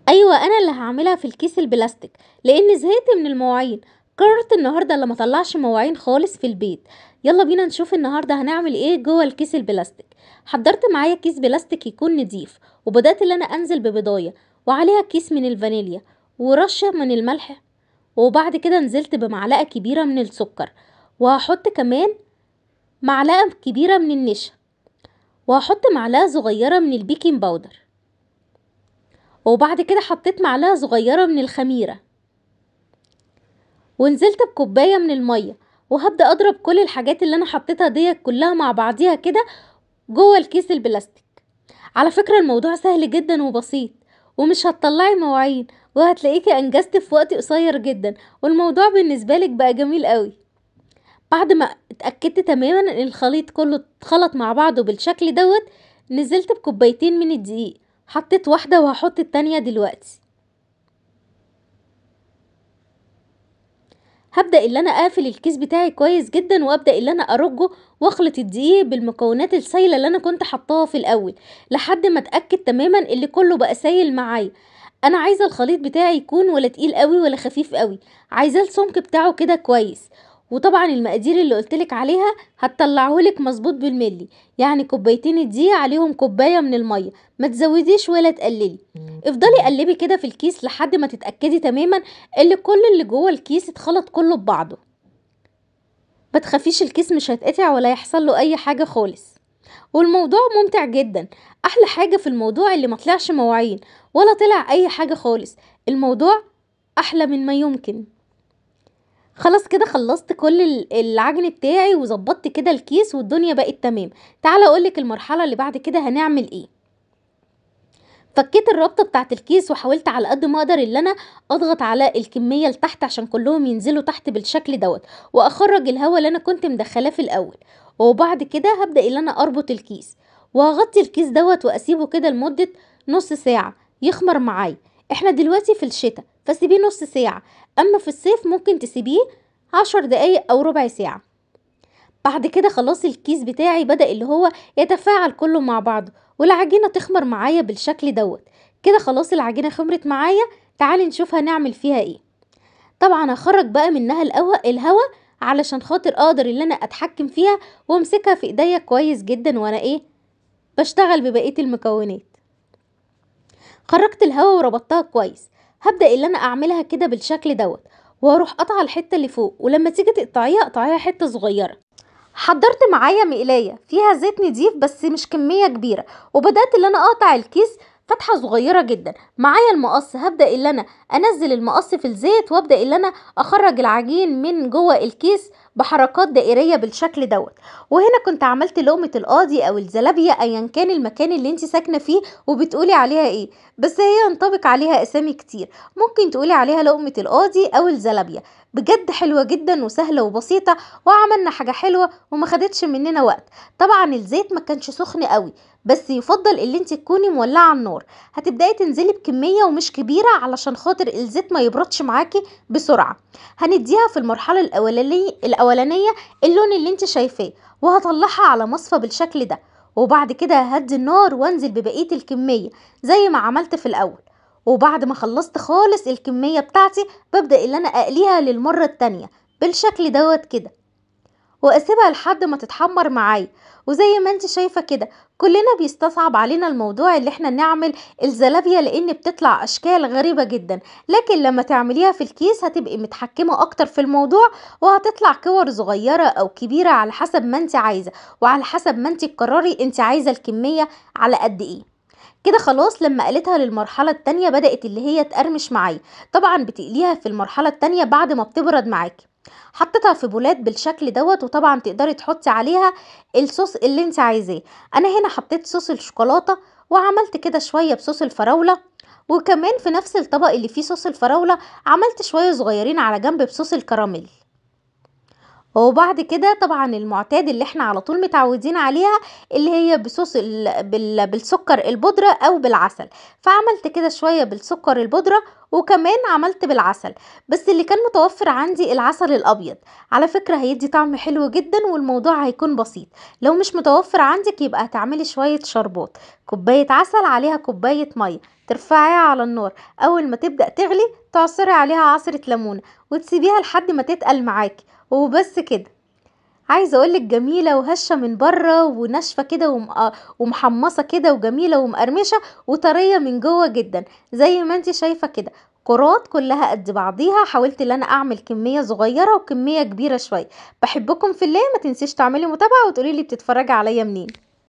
أيوه، أنا اللي هاعملها في الكيس البلاستيك، لإني زهقت من المواعين. قررت النهارده اللي ما اطلعش مواعين خالص في البيت. يلا بينا نشوف النهارده هنعمل ايه جوه الكيس البلاستيك. حضرت معايا كيس بلاستيك يكون نضيف، وبدأت ان انا انزل ببضاية وعليها كيس من الفانيليا ورشة من الملح، وبعد كده نزلت بمعلقة كبيرة من السكر، وهحط كمان معلقة كبيرة من النشا، وهحط معلقة صغيرة من البيكنج باودر، وبعد كده حطيت معلقة صغيرة من الخميرة، ونزلت بكوباية من المية، وهبدأ اضرب كل الحاجات اللي انا حطيتها ديت كلها مع بعضيها كده جوه الكيس البلاستيك. على فكرة الموضوع سهل جدا وبسيط، ومش هتطلعي مواعين، وهتلاقيكي انجزت في وقت قصير جدا، والموضوع بالنسبة لك بقى جميل قوي. بعد ما اتأكدت تماما ان الخليط كله اتخلط مع بعضه بالشكل دوت، نزلت بكوبايتين من الدقيق. حطيت واحدة وهحط التانية دلوقتي. هبدأ اللي انا اقفل الكيس بتاعي كويس جدا، وابدأ اللي انا ارجه واخلط الدقيق بالمكونات السايله اللي انا كنت حطاها في الاول، لحد ما اتاكد تماما اللي كله بقى سايل معايا. انا عايزه الخليط بتاعي يكون ولا تقيل قوي ولا خفيف قوي، عايزاه السمك بتاعه كده كويس. وطبعا المقادير اللي قلتلك عليها هتطلعهولك مظبوط بالملي، يعني كوبايتين الدقيق عليهم كوبايه من الميه، ما تزوديش ولا تقللي. افضلي قلبي كده في الكيس لحد ما تتاكدي تماما اللي كل اللي جوه الكيس اتخلط كله ببعضه. ما تخافيش، الكيس مش هيتقطع ولا يحصل له اي حاجه خالص، والموضوع ممتع جدا. احلى حاجه في الموضوع اللي ما طلعش مواعين ولا طلع اي حاجه خالص. الموضوع احلى من ما يمكن. خلاص كده خلصت كل العجن بتاعي وظبطت كده الكيس والدنيا بقت تمام. تعالى اقولك المرحله اللي بعد كده هنعمل ايه. فكيت الرابطه بتاعت الكيس، وحاولت على قد ما اقدر اللي انا اضغط على الكميه لتحت عشان كلهم ينزلوا تحت بالشكل دوت، واخرج الهواء اللي انا كنت مدخلاه في الاول. وبعد كده هبدا اللي انا اربط الكيس، وهغطي الكيس دوت واسيبه كده لمده نص ساعه يخمر معايا. احنا دلوقتي في الشتاء فسيبيه نص ساعه، اما في الصيف ممكن تسيبيه 10 دقايق او ربع ساعه. بعد كده خلاص الكيس بتاعي بدأ اللي هو يتفاعل كله مع بعضه، والعجينة تخمر معايا بالشكل دوت. كده خلاص العجينة خمرت معايا. تعالي نشوف هنعمل فيها ايه. طبعا هخرج بقى منها الهوا علشان خاطر اقدر اللي انا اتحكم فيها وامسكها في ايديا كويس جدا، وانا بشتغل ببقية المكونات. خرجت الهوا وربطتها كويس. هبدأ اللي انا اعملها كده بالشكل دوت، واروح قطع الحتة اللي فوق، ولما تيجي تقطعيها قطعيها حتة صغيرة. حضرت معايا مقلاية فيها زيت نضيف بس مش كمية كبيرة، وبدأت اللي انا اقطع الكيس فتحة صغيرة جدا. معايا المقص، هبدأ اللي انا انزل المقص في الزيت، وابدأ اللي انا اخرج العجين من جوه الكيس بحركات دائرية بالشكل دوت. وهنا كنت عملت لقمة القاضي او الزلابية، ايا كان المكان اللي انت ساكنة فيه وبتقولي عليها ايه، بس هي ينطبق عليها اسامي كتير. ممكن تقولي عليها لقمة القاضي او الزلابية. بجد حلوة جدا وسهلة وبسيطة، وعملنا حاجة حلوة وما خدتش مننا وقت. طبعا الزيت ما كانش سخن قوي، بس يفضل اللي انت تكوني مولعه على النار. هتبداي تنزلي بكميه ومش كبيره علشان خاطر الزيت ما يبردش معاكي بسرعه. هنديها في المرحله الاولانيه اللون اللي انت شايفاه، وهطلعها على مصفى بالشكل ده. وبعد كده هدي النار وانزل ببقيه الكميه زي ما عملت في الاول. وبعد ما خلصت خالص الكميه بتاعتي، ببدا اللي انا اقليها للمره التانية بالشكل دوت كده، واسيبها لحد ما تتحمر معايا. وزي ما انت شايفة كده، كلنا بيستصعب علينا الموضوع اللي احنا نعمل الزلابية، لان بتطلع اشكال غريبة جدا، لكن لما تعمليها في الكيس هتبقي متحكمة اكتر في الموضوع، وهتطلع كور صغيرة او كبيرة على حسب ما انت عايزة، وعلى حسب ما انت تقرري انت عايزة الكمية على قد ايه. كده خلاص لما قلتها للمرحلة التانية بدأت اللي هي تقرمش معايا. طبعا بتقليها في المرحلة التانية بعد ما بتبرد معاكي. حطيتها في بولات بالشكل دوت، وطبعا تقدري تحطي عليها الصوص اللي انت عايزاه. انا هنا حطيت صوص الشوكولاتة، وعملت كده شوية بصوص الفراولة، وكمان في نفس الطبق اللي فيه صوص الفراولة عملت شوية صغيرين على جنب بصوص الكراميل. وبعد كده طبعا المعتاد اللي احنا على طول متعودين عليها، اللي هي بصوص بالسكر البودرة او بالعسل. فعملت كده شوية بالسكر البودرة، وكمان عملت بالعسل، بس اللي كان متوفر عندي العسل الابيض. على فكرة هيدي طعم حلو جدا والموضوع هيكون بسيط. لو مش متوفر عندك يبقى هتعملي شوية شربات، كوباية عسل عليها كوباية مية، ترفعيها على النار، اول ما تبدأ تغلي تعصري عليها عصرة ليمونة وتسيبيها لحد ما تتقل معاكي، وبس كده. عايزة اقولك جميلة وهشة من بره وناشفة كده ومحمصة كده وجميلة ومقرمشة وطرية من جوه جدا زي ما انتي شايفة كده. كرات كلها قد بعضيها، حاولت ان انا اعمل كمية صغيرة وكمية كبيرة شوية. بحبكم في الله، ما تنسيش تعملي متابعة وتقولي لي بتتفرجي عليا منين.